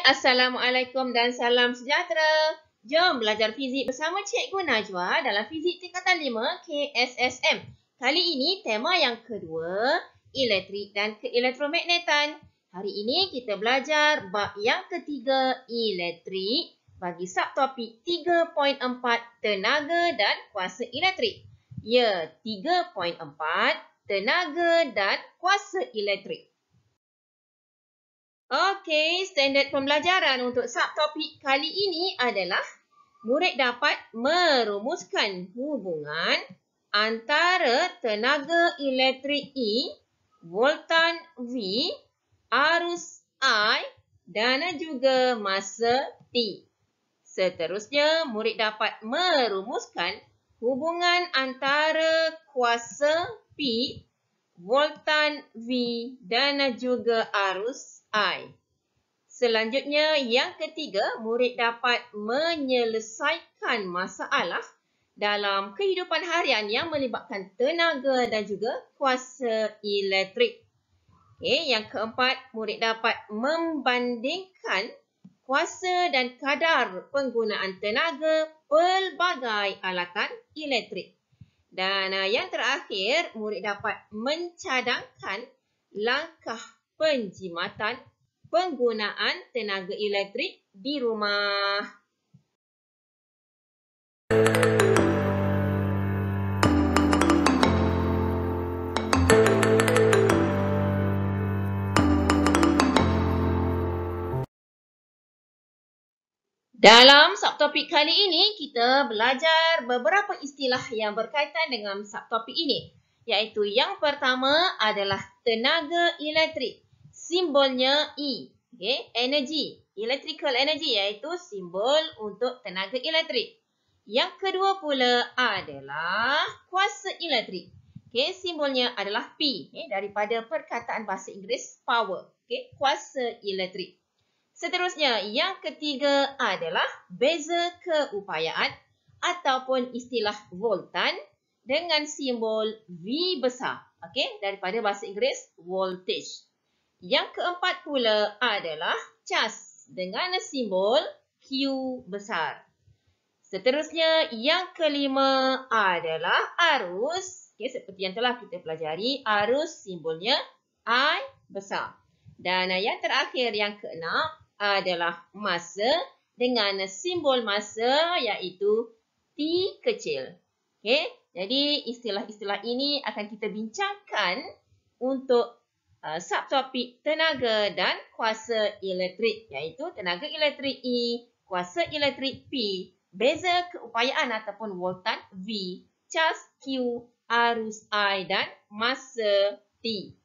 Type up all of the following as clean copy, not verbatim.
Assalamualaikum dan salam sejahtera. Jom belajar fizik bersama Cikgu Najwa dalam Fizik Tingkatan 5 KSSM. Kali ini tema yang kedua, elektrik dan keelektromagnetan. Hari ini kita belajar bab yang ketiga, elektrik, bagi subtopik 3.4, tenaga dan kuasa elektrik. Ya, 3.4, tenaga dan kuasa elektrik. Okey, standard pembelajaran untuk subtopik kali ini adalah murid dapat merumuskan hubungan antara tenaga elektrik E, voltan V, arus I dan juga masa T. Seterusnya, murid dapat merumuskan hubungan antara kuasa P, voltan V dan juga arus I. Selanjutnya, yang ketiga, murid dapat menyelesaikan masalah dalam kehidupan harian yang melibatkan tenaga dan juga kuasa elektrik. Okay, yang keempat, murid dapat membandingkan kuasa dan kadar penggunaan tenaga pelbagai alatan elektrik. Dan yang terakhir, murid dapat mencadangkan langkah penjimatan penggunaan tenaga elektrik di rumah. Dalam subtopik kali ini, kita belajar beberapa istilah yang berkaitan dengan subtopik ini. Iaitu yang pertama adalah tenaga elektrik. Simbolnya E. Okay? Energy. Electrical energy iaitu simbol untuk tenaga elektrik. Yang kedua pula adalah kuasa elektrik. Okay? Simbolnya adalah P. Okay? Daripada perkataan bahasa Inggeris power. Okay? Kuasa elektrik. Seterusnya, yang ketiga adalah beza keupayaan ataupun istilah voltan dengan simbol V besar. Okey, daripada bahasa Inggeris voltage. Yang keempat pula adalah cas dengan simbol Q besar. Seterusnya, yang kelima adalah arus. Okey, seperti yang telah kita pelajari, arus simbolnya I besar. Dan yang terakhir, yang keenam adalah masa dengan simbol masa iaitu T kecil. Okey, jadi istilah-istilah ini akan kita bincangkan untuk subtopik tenaga dan kuasa elektrik iaitu tenaga elektrik E, kuasa elektrik P, beza keupayaan ataupun voltan V, cas Q, arus I dan masa T.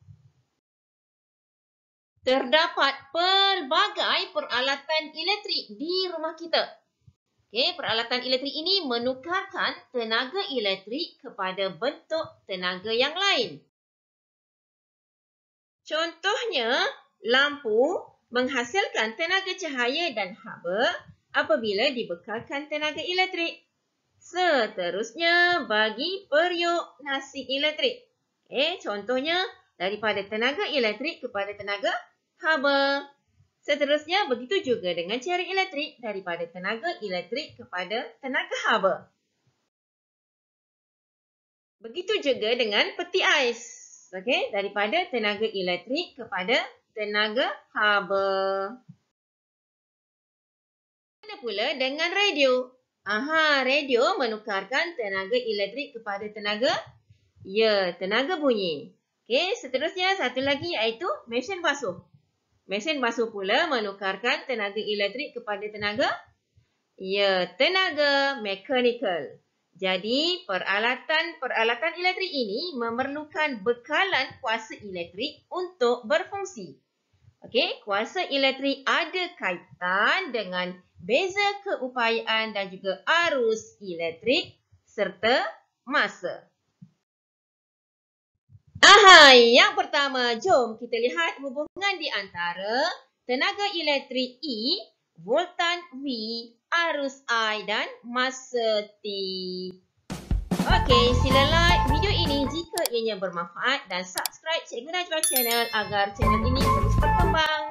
Terdapat pelbagai peralatan elektrik di rumah kita. Okay, peralatan elektrik ini menukarkan tenaga elektrik kepada bentuk tenaga yang lain. Contohnya, lampu menghasilkan tenaga cahaya dan haba apabila dibekalkan tenaga elektrik. Seterusnya, bagi periuk nasi elektrik. Okay, contohnya, daripada tenaga elektrik kepada tenaga haba. Seterusnya, begitu juga dengan cairan elektrik daripada tenaga elektrik kepada tenaga haba. Begitu juga dengan peti ais. Okey, daripada tenaga elektrik kepada tenaga haba. Bagaimana pula dengan radio? Radio menukarkan tenaga elektrik kepada tenaga bunyi. Okey, seterusnya satu lagi iaitu mesin basuh. Mesin basuh pula menukarkan tenaga elektrik kepada tenaga mechanical. Jadi, peralatan elektrik ini memerlukan bekalan kuasa elektrik untuk berfungsi. Okey, kuasa elektrik ada kaitan dengan beza keupayaan dan juga arus elektrik serta masa. Yang pertama, jom kita lihat hubungan di antara tenaga elektrik E, voltan V, arus I dan masa T. Okey, sila like video ini jika ianya bermanfaat dan subscribe Cikgu Najwa Channel agar channel ini terus berkembang.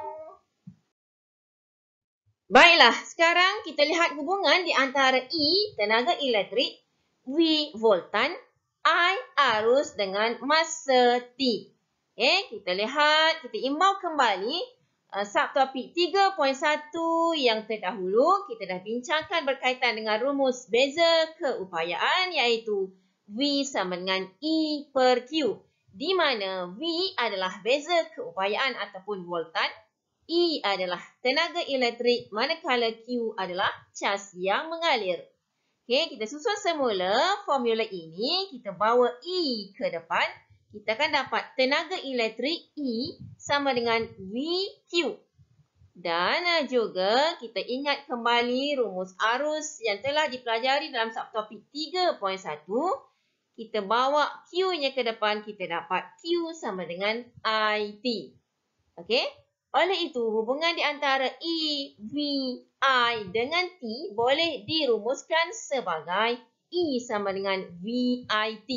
Baiklah, sekarang kita lihat hubungan di antara E, tenaga elektrik, V, voltan, I, arus dengan masa T. Okay, kita lihat, kita imbau kembali subtopik 3.1 yang terdahulu. Kita dah bincangkan berkaitan dengan rumus beza keupayaan iaitu V sama dengan E per Q. Di mana V adalah beza keupayaan ataupun voltan. E adalah tenaga elektrik manakala Q adalah cas yang mengalir. Okey, kita susun semula formula ini. Kita bawa E ke depan. Kita akan dapat tenaga elektrik E sama dengan VQ. Dan juga kita ingat kembali rumus arus yang telah dipelajari dalam subtopik 3.1. Kita bawa Q-nya ke depan. Kita dapat Q sama dengan IT. Okey. Oleh itu, hubungan di antara E, V, I dengan T boleh dirumuskan sebagai E sama dengan VIT.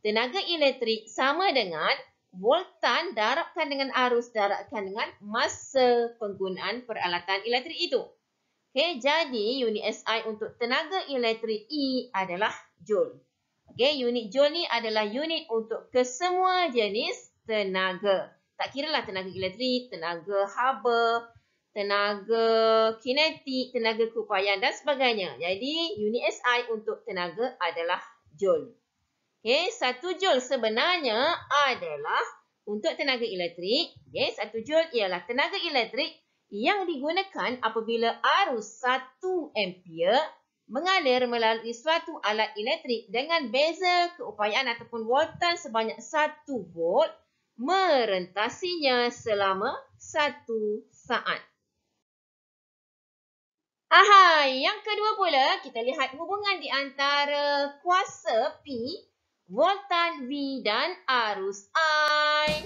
Tenaga elektrik sama dengan voltan darabkan dengan arus darabkan dengan masa penggunaan peralatan elektrik itu. Okay, jadi unit SI untuk tenaga elektrik E adalah joule. Okay, unit joule ni adalah unit untuk kesemua jenis tenaga. Tak kira lah tenaga elektrik, tenaga haba, tenaga kinetik, tenaga keupayaan dan sebagainya. Jadi unit SI untuk tenaga adalah joule. Okay, 1 joule sebenarnya adalah untuk tenaga elektrik. Okay, 1 joule ialah tenaga elektrik yang digunakan apabila arus 1 ampere mengalir melalui suatu alat elektrik dengan beza keupayaan ataupun voltan sebanyak 1 volt merentasinya selama 1 saat. Yang kedua pula, kita lihat hubungan di antara kuasa P, voltan V dan arus I.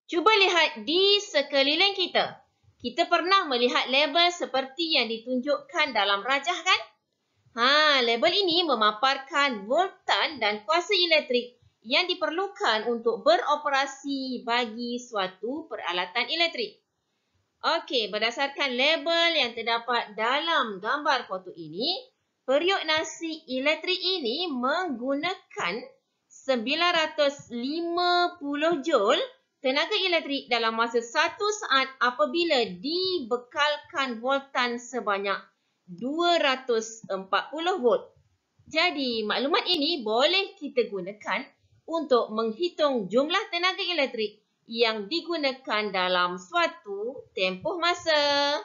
Cuba lihat di sekeliling kita. Kita pernah melihat label seperti yang ditunjukkan dalam rajah kan? Label ini memaparkan voltan dan kuasa elektrik yang diperlukan untuk beroperasi bagi suatu peralatan elektrik. Okey, berdasarkan label yang terdapat dalam gambar foto ini, periuk nasi elektrik ini menggunakan 950 joule tenaga elektrik dalam masa 1 saat apabila dibekalkan voltan sebanyak 240 volt. Jadi, maklumat ini boleh kita gunakan untuk menghitung jumlah tenaga elektrik yang digunakan dalam suatu tempoh masa.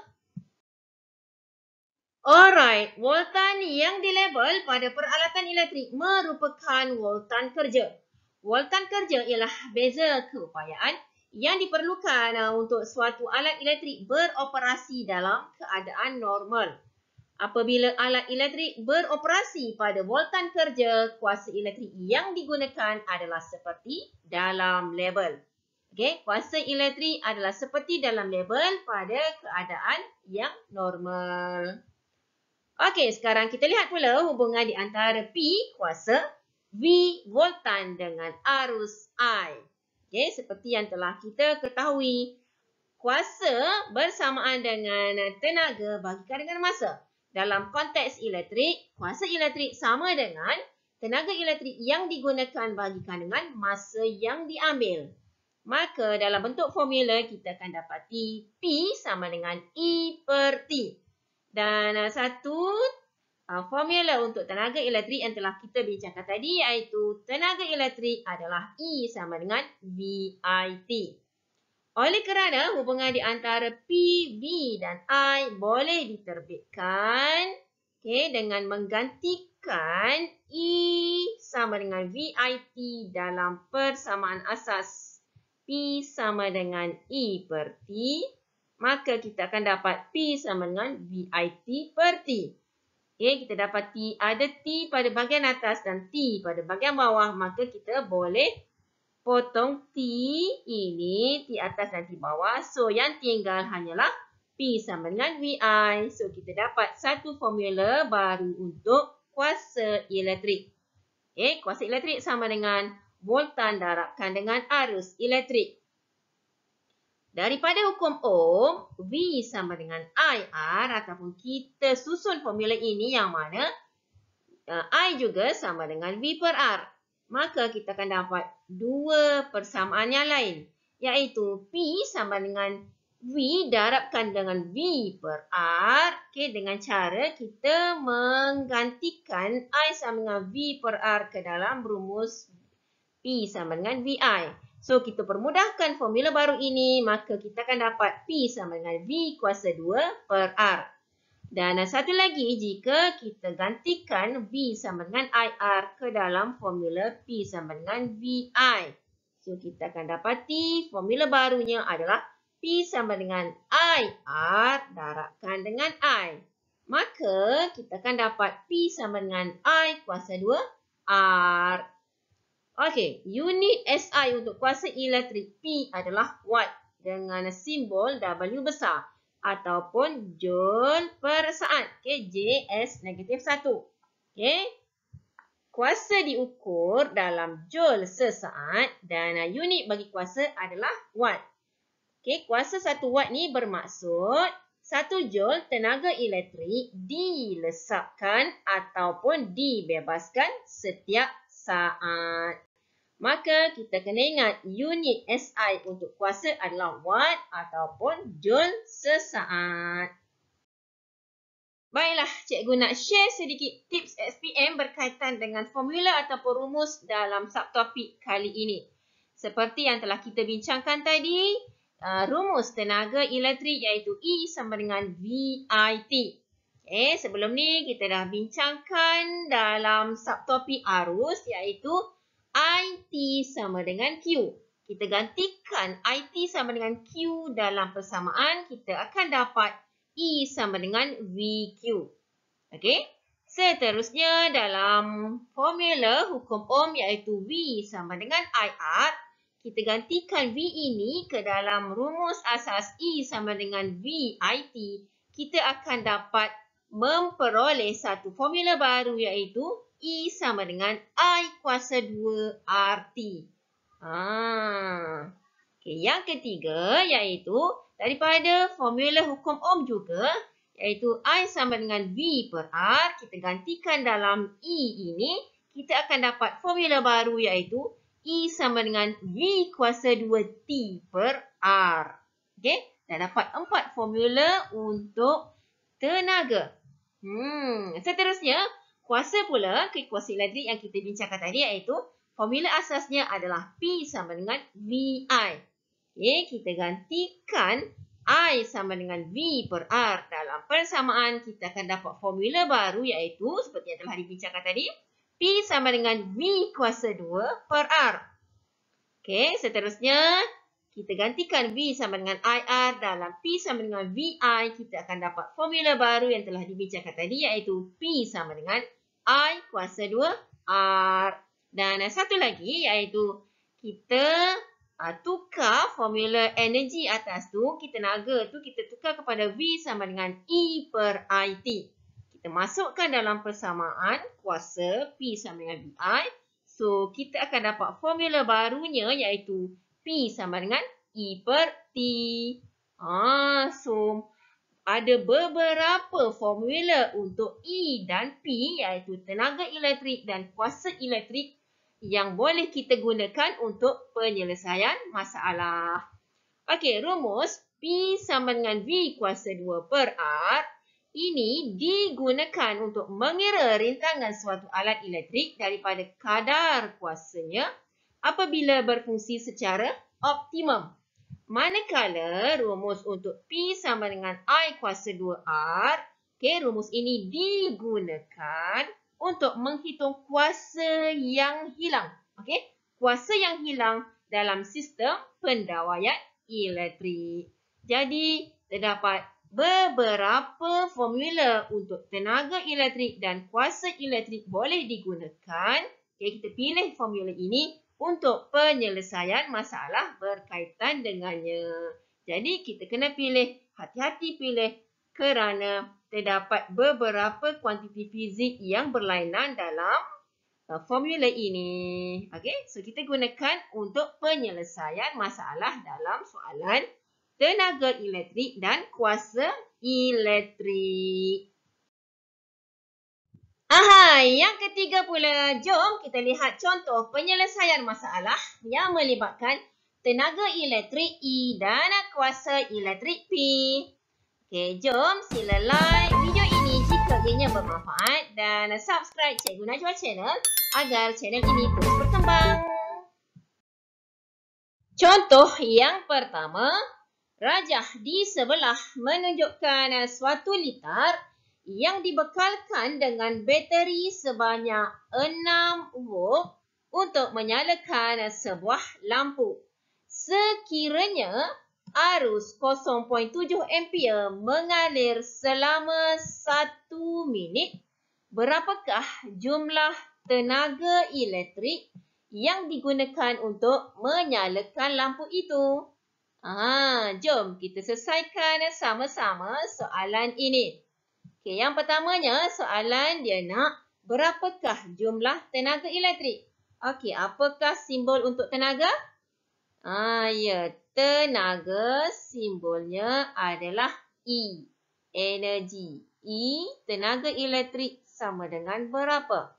Alright, voltan yang dilabel pada peralatan elektrik merupakan voltan kerja. Voltan kerja ialah beza keupayaan yang diperlukan untuk suatu alat elektrik beroperasi dalam keadaan normal. Apabila alat elektrik beroperasi pada voltan kerja, kuasa elektrik yang digunakan adalah seperti dalam label. Okey, kuasa elektrik adalah seperti dalam label pada keadaan yang normal. Okey, sekarang kita lihat pula hubungan di antara P, kuasa, V, voltan dengan arus I. Okey, seperti yang telah kita ketahui, kuasa bersamaan dengan tenaga bagikan dengan masa. Dalam konteks elektrik, kuasa elektrik sama dengan tenaga elektrik yang digunakan bagikan dengan masa yang diambil. Maka dalam bentuk formula kita akan dapati P sama dengan E per T. Dan satu formula untuk tenaga elektrik yang telah kita bincangkan tadi iaitu tenaga elektrik adalah E sama dengan VIT. Oleh kerana hubungan di antara P, V dan I boleh diterbitkan dengan menggantikan E sama dengan VIT dalam persamaan asas P sama dengan E per T, maka kita akan dapat P sama dengan VIT per T. Kita dapat T, ada T pada bahagian atas dan T pada bahagian bawah, maka kita boleh potong T ini, T atas dan T bawah. So, yang tinggal hanyalah P sama dengan VI. So, kita dapat satu formula baru untuk kuasa elektrik. Kuasa elektrik sama dengan voltan darabkan dengan arus elektrik. Daripada hukum Ohm, V sama dengan IR ataupun kita susun formula ini yang mana I juga sama dengan V per R. Maka kita akan dapat dua persamaan yang lain, iaitu P sama dengan V darabkan dengan V per R. Okay, dengan cara kita menggantikan I sama dengan V per R ke dalam rumus P sama dengan VI. So, kita permudahkan formula baru ini, maka kita akan dapat P sama dengan V kuasa 2 per R. Dan satu lagi, jika kita gantikan V sama dengan IR ke dalam formula P sama dengan VI. So, kita akan dapati formula barunya adalah P sama dengan IR darabkan dengan I. Maka, kita akan dapat P sama dengan I kuasa 2 R. Okey, unit SI untuk kuasa elektrik P adalah watt dengan simbol W besar ataupun joule per saat. Okey, JS -1. Okey. Kuasa diukur dalam joule sesaat dan unit bagi kuasa adalah watt. Okey, kuasa 1 watt ni bermaksud 1 joule tenaga elektrik dilesapkan ataupun dibebaskan setiap saat. Maka kita kena ingat unit SI untuk kuasa adalah watt ataupun joule sesaat. Baiklah, cikgu nak share sedikit tips SPM berkaitan dengan formula ataupun rumus dalam subtopik kali ini. Seperti yang telah kita bincangkan tadi, rumus tenaga elektrik iaitu E sama dengan VIT. Okay, sebelum ni kita dah bincangkan dalam subtopik arus iaitu IT sama dengan Q. Kita gantikan IT sama dengan Q dalam persamaan, kita akan dapat E sama dengan VQ. Okey. Seterusnya dalam formula hukum Ohm iaitu V sama dengan IR, kita gantikan V ini ke dalam rumus asas E sama dengan VIT, kita akan dapat memperoleh satu formula baru iaitu E sama dengan I kuasa 2 RT. Okay, yang ketiga iaitu daripada formula hukum Ohm juga, iaitu I sama dengan V per R. Kita gantikan dalam E ini, kita akan dapat formula baru iaitu E sama dengan V kuasa 2T per R. Okay, dah dapat 4 formula untuk tenaga. Seterusnya, kuasa pula, kuasa elektrik yang kita bincangkan tadi iaitu formula asasnya adalah P sama dengan VI. Okay, kita gantikan I sama dengan V per R dalam persamaan, kita akan dapat formula baru iaitu seperti yang telah dibincangkan tadi, P sama dengan V kuasa 2 per R. Okay, seterusnya kita gantikan V sama dengan IR dalam P sama dengan VI, kita akan dapat formula baru yang telah dibincangkan tadi iaitu P sama dengan I kuasa 2 R. Dan satu lagi iaitu kita tukar formula energi atas tu, tenaga tu kita tukar kepada V sama dengan E per IT. Kita masukkan dalam persamaan kuasa P sama dengan VI. So, kita akan dapat formula barunya iaitu P sama dengan E per T. So, ada beberapa formula untuk E dan P iaitu tenaga elektrik dan kuasa elektrik yang boleh kita gunakan untuk penyelesaian masalah. Okey, rumus P sama dengan V kuasa 2 per R ini digunakan untuk mengira rintangan suatu alat elektrik daripada kadar kuasanya apabila berfungsi secara optimum. Manakala rumus untuk P sama dengan I kuasa 2R, rumus ini digunakan untuk menghitung kuasa yang hilang. Kuasa yang hilang dalam sistem pendawaian elektrik. Jadi, terdapat beberapa formula untuk tenaga elektrik dan kuasa elektrik boleh digunakan. Kita pilih formula ini untuk penyelesaian masalah berkaitan dengannya. Jadi, kita kena pilih, hati-hati pilih kerana terdapat beberapa kuantiti fizik yang berlainan dalam formula ini. Okey, so kita gunakan untuk penyelesaian masalah dalam soalan tenaga elektrik dan kuasa elektrik. Yang ketiga pula, jom kita lihat contoh penyelesaian masalah yang melibatkan tenaga elektrik E dan kuasa elektrik P. Okey, jom sila like video ini jika ianya bermanfaat dan subscribe Cikgu Najwa Channel agar channel ini terus berkembang. Contoh yang pertama, rajah di sebelah menunjukkan suatu litar yang dibekalkan dengan bateri sebanyak 6 volt untuk menyalakan sebuah lampu. Sekiranya arus 0.7 ampere mengalir selama 1 minit, berapakah jumlah tenaga elektrik yang digunakan untuk menyalakan lampu itu? Jom kita selesaikan sama-sama soalan ini. Okey, yang pertamanya soalan dia nak berapakah jumlah tenaga elektrik? Okey, apakah simbol untuk tenaga? Ya, tenaga simbolnya adalah E. Energi. E, tenaga elektrik sama dengan berapa?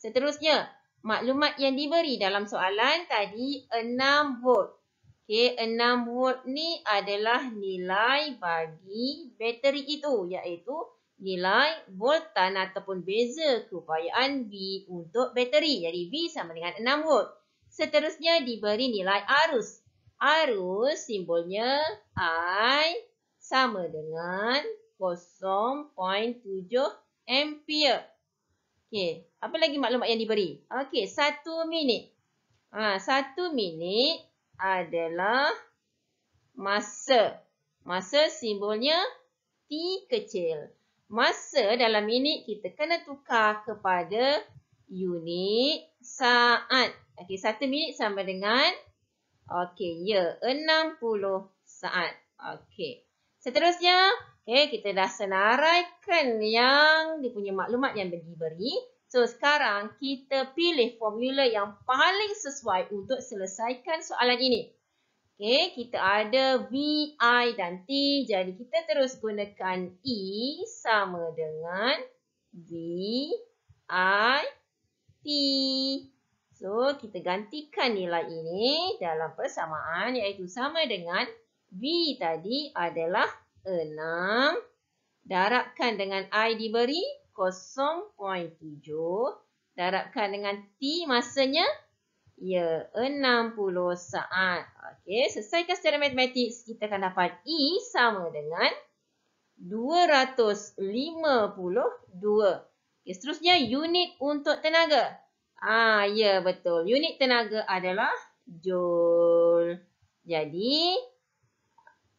Seterusnya, maklumat yang diberi dalam soalan tadi 6 volt. Okey, 6 volt ni adalah nilai bagi bateri itu, iaitu nilai voltan ataupun beza keupayaan V untuk bateri. Jadi V sama dengan 6 volt. Seterusnya diberi nilai arus. Arus simbolnya I sama dengan 0.7 ampere. Okey, apa lagi maklumat yang diberi? Okey, 1 minit. 1 minit adalah masa. Masa simbolnya T kecil. Masa dalam minit kita kena tukar kepada unit saat. Okey, 1 minit sama dengan 60 saat. Okey. Seterusnya, kita dah senaraikan yang dia punya maklumat yang diberi. So, sekarang kita pilih formula yang paling sesuai untuk selesaikan soalan ini. Okey, kita ada V, I dan T. Jadi, kita terus gunakan E sama dengan V, I, T. So, kita gantikan nilai ini dalam persamaan iaitu sama dengan V tadi adalah 6. Darabkan dengan I diberi 0.7. Darabkan dengan T masanya 60 saat. Okey, selesaikan secara matematik, kita akan dapat E sama dengan 252. Okey, seterusnya unit untuk tenaga. Ya, betul. Unit tenaga adalah joule. Jadi,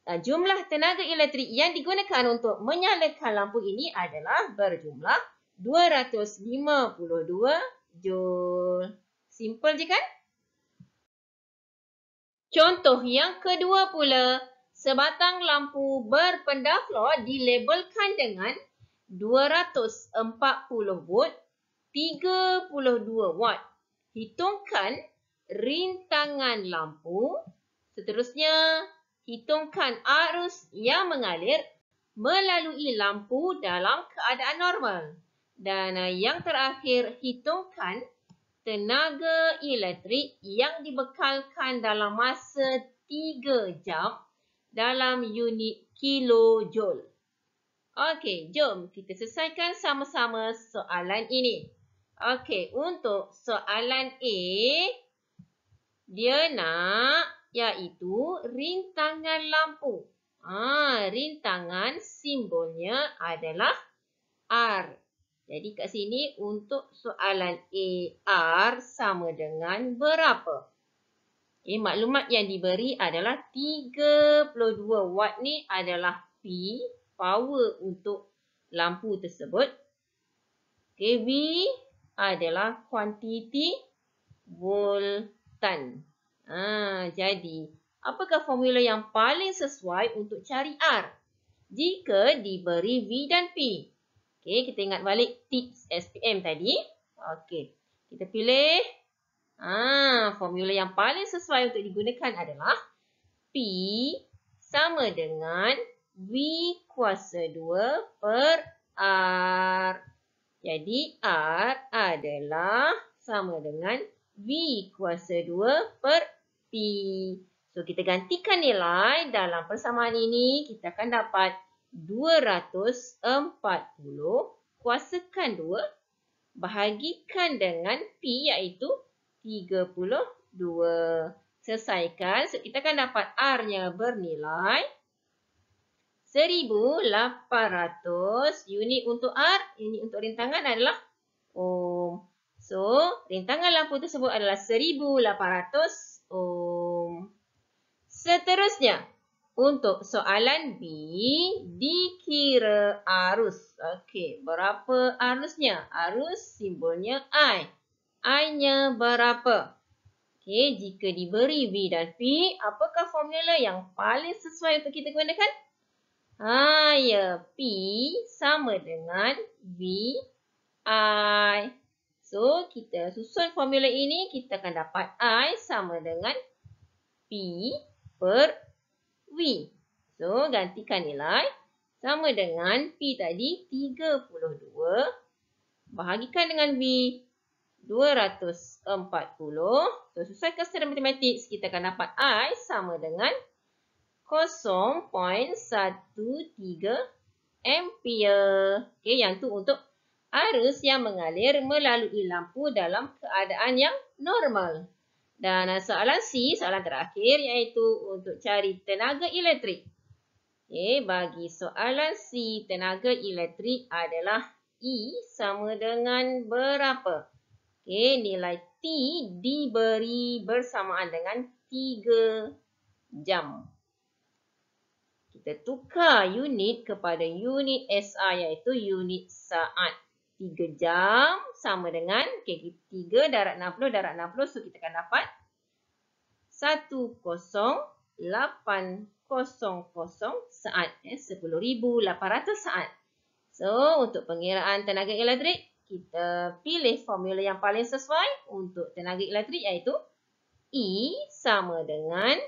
jumlah tenaga elektrik yang digunakan untuk menyalakan lampu ini adalah berjumlah 252 joule. Simple je kan? Contoh yang kedua pula, sebatang lampu berpendaflor dilabelkan dengan 240 volt, 32 watt. Hitungkan rintangan lampu. Seterusnya, hitungkan arus yang mengalir melalui lampu dalam keadaan normal. Dan yang terakhir, hitungkan tenaga elektrik yang dibekalkan dalam masa 3 jam dalam unit kilojoule. Okey, jom kita selesaikan sama-sama soalan ini. Okey, untuk soalan A, dia nak iaitu rintangan lampu. Rintangan simbolnya adalah R. Jadi kat sini untuk soalan A, R sama dengan berapa? Okay, maklumat yang diberi adalah 32 watt ni adalah P, power untuk lampu tersebut. Okay, V adalah kuantiti voltan. Jadi, apakah formula yang paling sesuai untuk cari R? Jika diberi V dan P. Okey, kita ingat balik tips SPM tadi. Okey. Kita pilih. Formula yang paling sesuai untuk digunakan adalah P sama dengan V kuasa 2 per R. Jadi, R adalah sama dengan V kuasa 2 per P. So, kita gantikan nilai dalam persamaan ini. Kita akan dapat 240 kuasakan 2 bahagikan dengan P iaitu 32. Selesaikan. So, kita akan dapat R-nya bernilai 1800. Unit untuk R, unit untuk rintangan adalah ohm. So, rintangan lampu tersebut adalah 1800 ohm. Seterusnya, untuk soalan B, dikira arus. Okey, berapa arusnya? Arus simbolnya I. I-nya berapa? Okey, jika diberi V dan P, apakah formula yang paling sesuai untuk kita gunakan? Ya, P sama dengan V I. So, kita susun formula ini, kita akan dapat I sama dengan P per V. So, gantikan nilai. Sama dengan P tadi, 32. Bahagikan dengan V, 240. So, sesuaikan secara matematik, kita akan dapat I sama dengan 0.13 ampere. Okey, yang tu untuk arus yang mengalir melalui lampu dalam keadaan yang normal. Dan soalan C, soalan terakhir, iaitu untuk cari tenaga elektrik. Okey, bagi soalan C, tenaga elektrik adalah E sama dengan berapa? Okey, nilai T diberi bersamaan dengan 3 jam. Kita tukar unit kepada unit SI iaitu unit saat. 3 jam sama dengan, 3 darab 60 darab 60. So, kita akan dapat 10800 saat. 10,800 saat. So, untuk pengiraan tenaga elektrik, kita pilih formula yang paling sesuai untuk tenaga elektrik iaitu E sama dengan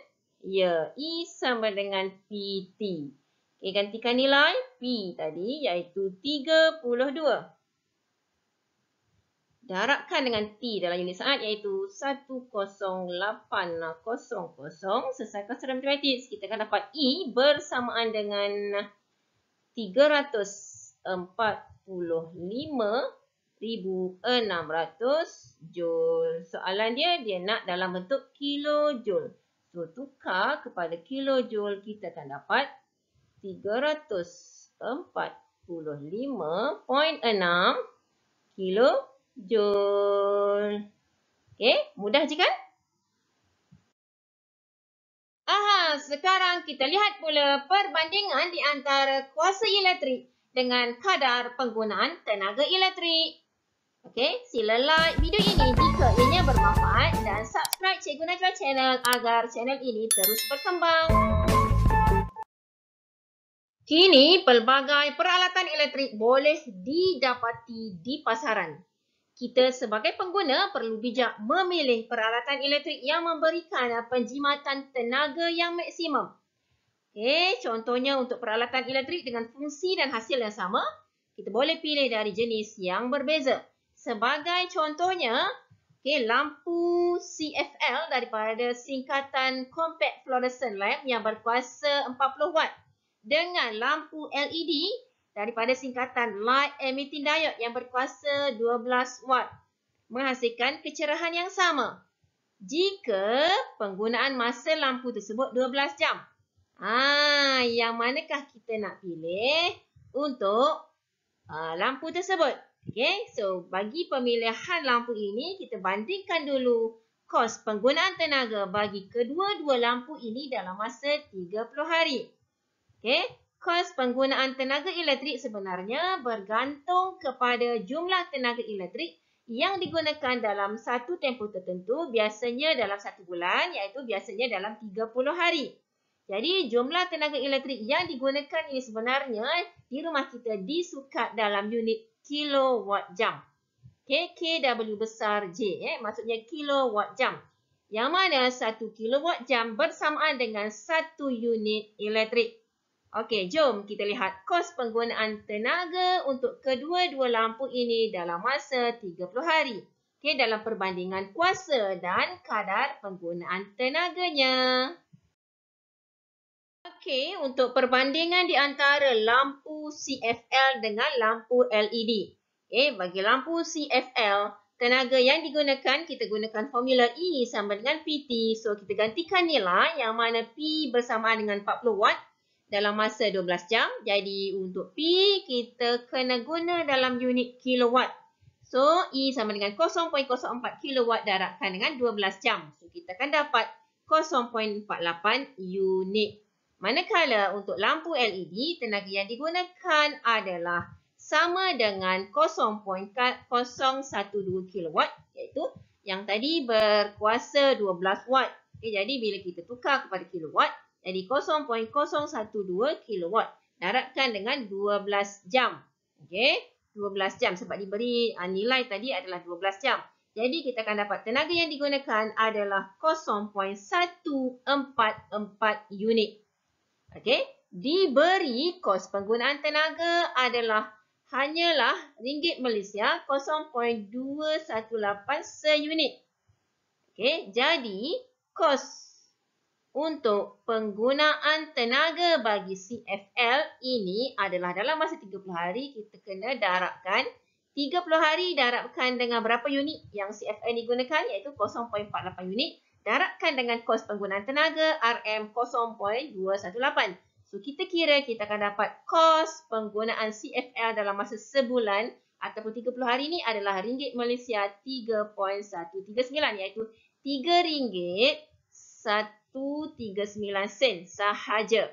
E sama dengan PT. Okey, gantikan nilai P tadi iaitu 32. Darabkan dengan T dalam unit saat iaitu 10800. Selesaikan secara matematik, kita akan dapat E bersamaan dengan 345,600 joule. Soalan dia nak dalam bentuk kilojoule. So, tukar kepada kilojoule, kita akan dapat 345.6 kilojoule. Okey, mudah je kan? Sekarang kita lihat pula perbandingan di antara kuasa elektrik dengan kadar penggunaan tenaga elektrik. Okey, sila like video ini jika ianya bermanfaat dan subscribe Cikgu Najwa channel agar channel ini terus berkembang. Kini, pelbagai peralatan elektrik boleh didapati di pasaran. Kita sebagai pengguna perlu bijak memilih peralatan elektrik yang memberikan penjimatan tenaga yang maksimum. Okey, contohnya untuk peralatan elektrik dengan fungsi dan hasil yang sama, kita boleh pilih dari jenis yang berbeza. Sebagai contohnya, lampu CFL daripada singkatan Compact Fluorescent Lamp yang berkuasa 40 watt dengan lampu LED daripada singkatan Light Emitting Diode yang berkuasa 12 watt menghasilkan kecerahan yang sama jika penggunaan masa lampu tersebut 12 jam. Yang manakah kita nak pilih untuk lampu tersebut? Okay, so bagi pemilihan lampu ini, kita bandingkan dulu kos penggunaan tenaga bagi kedua-dua lampu ini dalam masa 30 hari. Okay, kos penggunaan tenaga elektrik sebenarnya bergantung kepada jumlah tenaga elektrik yang digunakan dalam satu tempoh tertentu, biasanya dalam 1 bulan, iaitu biasanya dalam 30 hari. Jadi, jumlah tenaga elektrik yang digunakan ini sebenarnya di rumah kita disukat dalam unit kilowatt jam. KW besar J, maksudnya kilowatt jam. Yang mana 1 kilowatt jam bersamaan dengan 1 unit elektrik. Okey, jom kita lihat kos penggunaan tenaga untuk kedua-dua lampu ini dalam masa 30 hari. Okey, dalam perbandingan kuasa dan kadar penggunaan tenaganya. Okey, untuk perbandingan di antara lampu CFL dengan lampu LED. Bagi lampu CFL, tenaga yang digunakan, kita gunakan formula E sama dengan PT. So, kita gantikan nilai yang mana P bersamaan dengan 40 watt dalam masa 12 jam. Jadi, untuk P, kita kena guna dalam unit kilowatt. So, E sama dengan 0.04 kilowatt darabkan dengan 12 jam. So, kita akan dapat 0.48 unit. Manakala untuk lampu LED, tenaga yang digunakan adalah sama dengan 0.012 kilowatt, iaitu yang tadi berkuasa 12 watt. Jadi bila kita tukar kepada kilowatt, jadi 0.012 kilowatt darabkan dengan 12 jam. 12 jam sebab diberi nilai tadi adalah 12 jam. Jadi kita akan dapat tenaga yang digunakan adalah 0.144 unit. Diberi kos penggunaan tenaga hanyalah ringgit Malaysia 0.218 seunit. Jadi kos untuk penggunaan tenaga bagi CFL ini adalah dalam masa 30 hari kita kena darabkan 30 hari darabkan dengan berapa unit yang CFL digunakan, iaitu 0.48 unit. Darabkan dengan kos penggunaan tenaga RM0.218. So, kita kira kita akan dapat kos penggunaan CFL dalam masa sebulan ataupun 30 hari ini adalah ringgit Malaysia 3.139, iaitu RM3.139 sahaja.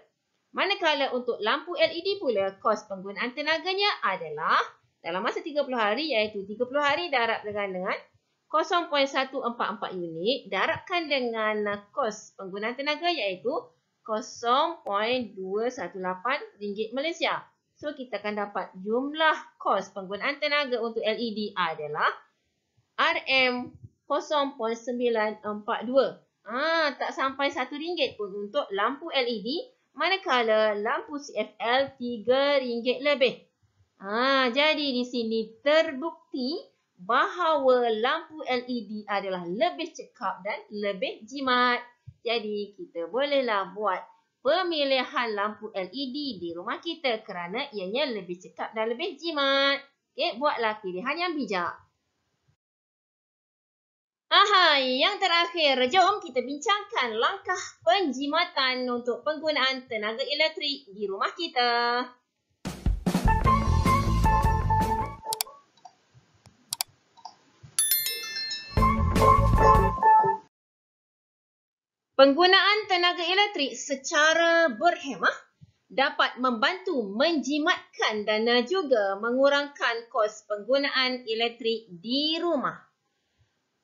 Manakala untuk lampu LED pula, kos penggunaan tenaganya adalah dalam masa 30 hari, iaitu 30 hari darab dengan 0.144 unit darabkan dengan kos penggunaan tenaga iaitu RM0.218 Malaysia. So, kita akan dapat jumlah kos penggunaan tenaga untuk LED adalah RM0.942. Tak sampai RM1 pun untuk lampu LED, manakala lampu CFL RM3 lebih. Jadi di sini terbukti bahawa lampu LED adalah lebih cekap dan lebih jimat. Jadi kita bolehlah buat pemilihan lampu LED di rumah kita kerana ianya lebih cekap dan lebih jimat. Buatlah pilihan yang bijak. Yang terakhir, jom kita bincangkan langkah penjimatan untuk penggunaan tenaga elektrik di rumah kita. Penggunaan tenaga elektrik secara berhemah dapat membantu menjimatkan dan juga mengurangkan kos penggunaan elektrik di rumah.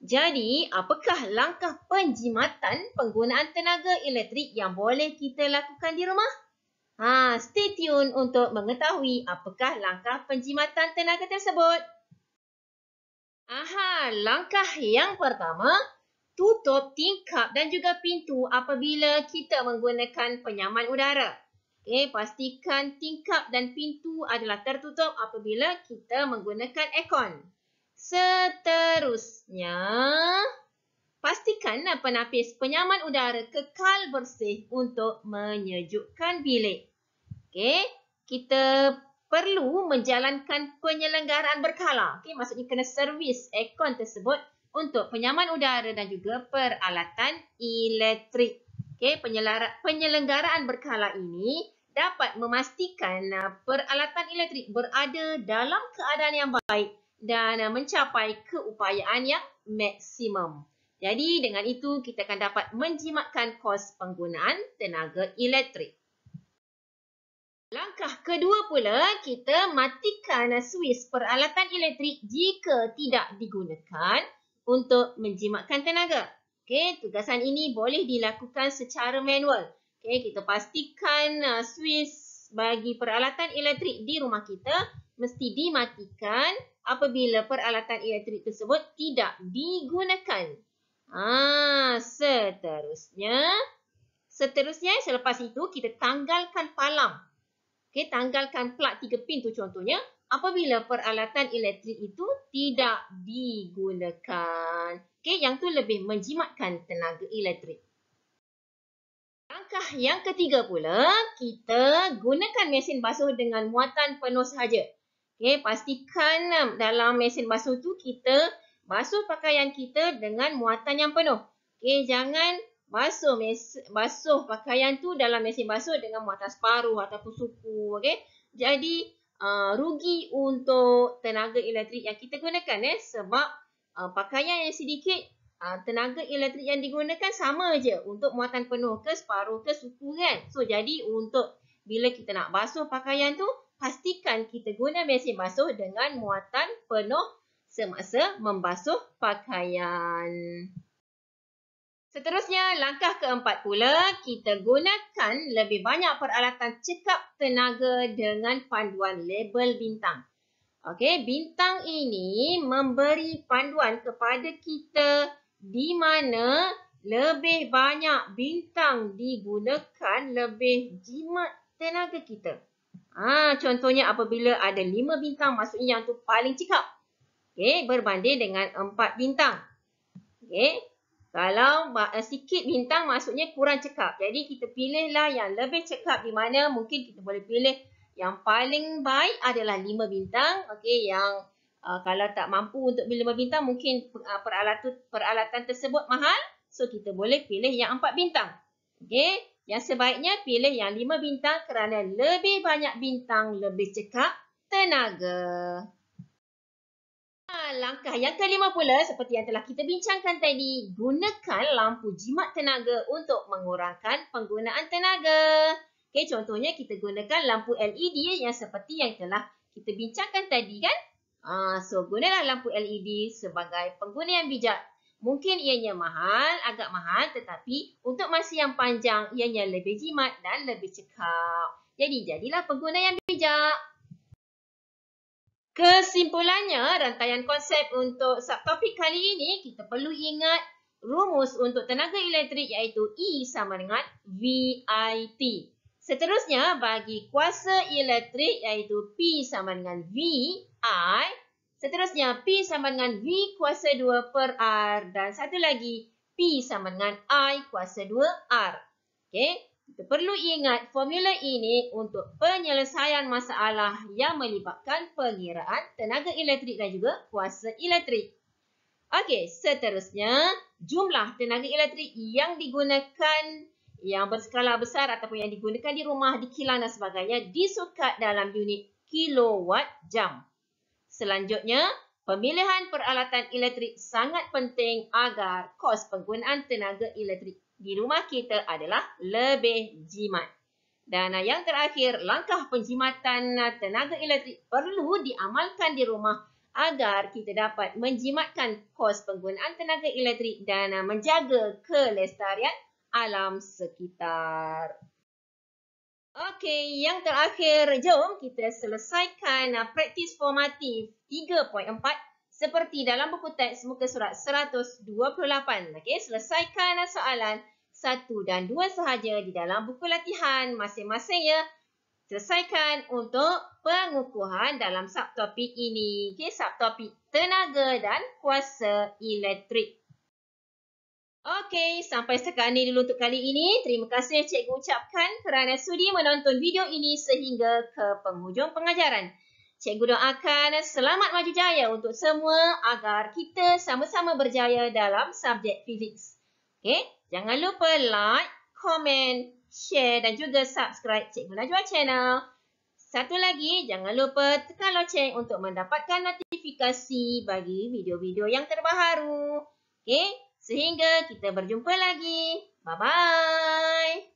Jadi, apakah langkah penjimatan penggunaan tenaga elektrik yang boleh kita lakukan di rumah? Stay tune untuk mengetahui apakah langkah penjimatan tenaga tersebut. Langkah yang pertama, tutup tingkap dan juga pintu apabila kita menggunakan penyaman udara. Pastikan tingkap dan pintu adalah tertutup apabila kita menggunakan aircon. Seterusnya, pastikan penapis penyaman udara kekal bersih untuk menyejukkan bilik. Kita perlu menjalankan penyelenggaraan berkala. Maksudnya kena servis aircon tersebut untuk penyaman udara dan juga peralatan elektrik. Penyelenggaraan berkala ini dapat memastikan peralatan elektrik berada dalam keadaan yang baik dan mencapai keupayaan yang maksimum. Jadi dengan itu kita akan dapat menjimatkan kos penggunaan tenaga elektrik. Langkah kedua pula, kita matikan suis peralatan elektrik jika tidak digunakan untuk menjimatkan tenaga. Tugasan ini boleh dilakukan secara manual. Kita pastikan suis bagi peralatan elektrik di rumah kita mesti dimatikan apabila peralatan elektrik tersebut tidak digunakan. Seterusnya selepas itu kita tanggalkan palang. Okey, tanggalkan plug 3 pin tu contohnya apabila peralatan elektrik itu tidak digunakan. Okey, yang tu lebih menjimatkan tenaga elektrik. Langkah yang ketiga pula, kita gunakan mesin basuh dengan muatan penuh sahaja. Okey, pastikan dalam mesin basuh tu kita basuh pakaian kita dengan muatan yang penuh. Okey, jangan basuh pakaian tu dalam mesin basuh dengan muatan separuh ataupun suku. Okey, jadi rugi untuk tenaga elektrik yang kita gunakan sebab pakaian yang sedikit, tenaga elektrik yang digunakan sama je untuk muatan penuh ke separuh ke suku kan. So jadi untuk bila kita nak basuh pakaian tu, pastikan kita guna mesin basuh dengan muatan penuh semasa membasuh pakaian. Seterusnya, langkah keempat pula, kita gunakan lebih banyak peralatan cekap tenaga dengan panduan label bintang. Okey, bintang ini memberi panduan kepada kita di mana lebih banyak bintang digunakan, lebih jimat tenaga kita. Contohnya apabila ada 5 bintang, maksudnya yang tu paling cekap. Okey, berbanding dengan 4 bintang. Okey. Kalau sikit bintang maksudnya kurang cekap. Jadi kita pilihlah yang lebih cekap di mana mungkin kita boleh pilih yang paling baik adalah 5 bintang. Okey, yang kalau tak mampu untuk 5 bintang mungkin peralatan tersebut mahal. So kita boleh pilih yang 4 bintang. Okey, yang sebaiknya pilih yang 5 bintang kerana lebih banyak bintang lebih cekap tenaga. Langkah yang kelima pula seperti yang telah kita bincangkan tadi, gunakan lampu jimat tenaga untuk mengurangkan penggunaan tenaga. Okey, contohnya kita gunakan lampu LED yang seperti yang telah kita bincangkan tadi kan. So gunalah lampu LED sebagai pengguna yang bijak. Mungkin ianya agak mahal tetapi untuk masa yang panjang ianya lebih jimat dan lebih cekap. Jadi jadilah pengguna yang bijak. Kesimpulannya, rantaian konsep untuk subtopik kali ini, kita perlu ingat rumus untuk tenaga elektrik iaitu E sama dengan VIT. Seterusnya, bagi kuasa elektrik iaitu P sama dengan VI. Seterusnya, P sama dengan V kuasa 2 per R. Dan satu lagi, P sama dengan I kuasa 2 R. Okey. Kita perlu ingat formula ini untuk penyelesaian masalah yang melibatkan pengiraan tenaga elektrik dan juga kuasa elektrik. Okey, seterusnya jumlah tenaga elektrik yang digunakan yang berskala besar ataupun yang digunakan di rumah, di kilang dan sebagainya disukat dalam unit kilowatt jam. Selanjutnya, pemilihan peralatan elektrik sangat penting agar kos penggunaan tenaga elektrik di rumah kita adalah lebih jimat. Dan yang terakhir, langkah penjimatan tenaga elektrik perlu diamalkan di rumah agar kita dapat menjimatkan kos penggunaan tenaga elektrik dan menjaga kelestarian alam sekitar. Okey, yang terakhir, jom kita selesaikan praktis formatif 3.4 seperti dalam buku teks muka surat 128. Okey, selesaikan soalan 1 dan 2 sahaja di dalam buku latihan masing-masing ya. Selesaikan untuk pengukuhan dalam subtopik ini. Okey, subtopik tenaga dan kuasa elektrik. Okey, sampai setakat ini dulu untuk kali ini. Terima kasih cikgu ucapkan kerana sudi menonton video ini sehingga ke penghujung pengajaran. Cikgu doakan selamat maju jaya untuk semua agar kita sama-sama berjaya dalam subjek fizik. Okey, jangan lupa like, komen, share dan juga subscribe Cikgu Najwa channel. Satu lagi, jangan lupa tekan loceng untuk mendapatkan notifikasi bagi video-video yang terbaru. Okey, sehingga kita berjumpa lagi. Bye-bye.